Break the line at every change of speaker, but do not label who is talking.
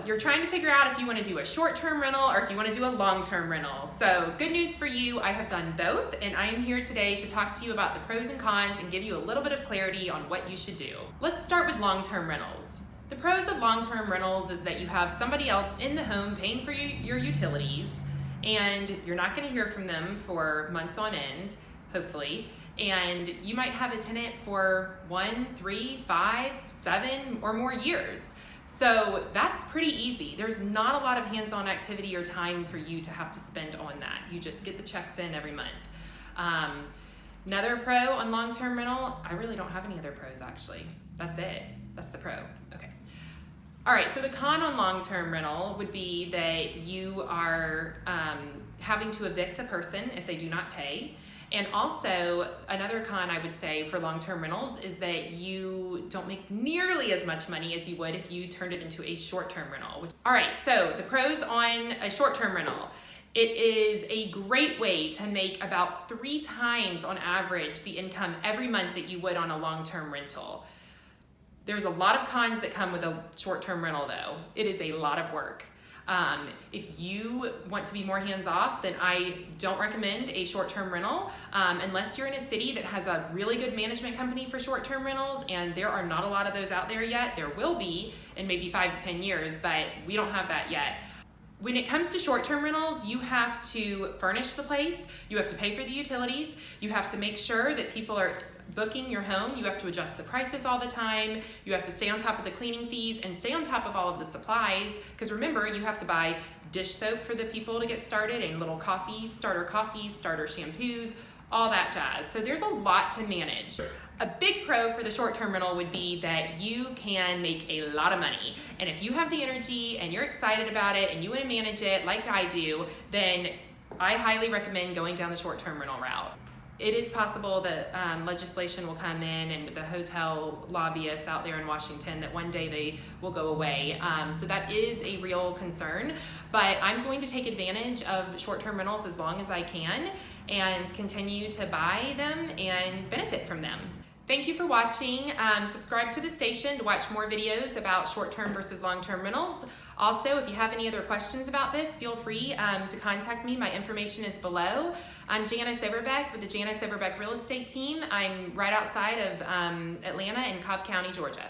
you're trying to figure out if you want to do a short-term rental or if you want to do a long-term rental. So good news for you, I have done both, and I am here today to talk to you about the pros and cons and give you a little bit of clarity on what you should do. Let's start with long-term rentals. The pros of long-term rentals is that you have somebody else in the home paying for your utilities, and you're not going to hear from them for months on end, hopefully. And you might have a tenant for 1, 3, 5, 7 or more years. So that's pretty easy. There's not a lot of hands-on activity or time for you to have to spend on that. You just get the checks in every month. Another pro on long-term rental, I really don't have any other pros actually. That's it. That's the pro. Okay. All right, so the con on long-term rental would be that you are having to evict a person if they do not pay. And also, another con I would say for long-term rentals is that you don't make nearly as much money as you would if you turned it into a short-term rental. All right, so the pros on a short-term rental. It is a great way to make about 3 times on average the income every month that you would on a long-term rental. There's a lot of cons that come with a short-term rental though. It is a lot of work. If you want to be more hands-off, then I don't recommend a short-term rental unless you're in a city that has a really good management company for short-term rentals, and there are not a lot of those out there yet. There will be in maybe 5 to 10 years, but we don't have that yet. When it comes to short-term rentals, you have to furnish the place, you have to pay for the utilities, you have to make sure that people are booking your home, you have to adjust the prices all the time, you have to stay on top of the cleaning fees and stay on top of all of the supplies, because remember, you have to buy dish soap for the people to get started and little starter coffees, starter shampoos, all that jazz. So there's a lot to manage. A big pro for the short-term rental would be that you can make a lot of money. And if you have the energy and you're excited about it and you want to manage it like I do, then I highly recommend going down the short-term rental route. It is possible that legislation will come in and the hotel lobbyists out there in Washington that one day they will go away. So that is a real concern, but I'm going to take advantage of short-term rentals as long as I can and continue to buy them and benefit from them. Thank you for watching. Subscribe to the station to watch more videos about short-term versus long-term rentals. Also, if you have any other questions about this, feel free to contact me. My information is below. I'm Janice Overbeck with the Janice Overbeck Real Estate Team. I'm right outside of Atlanta in Cobb County, Georgia.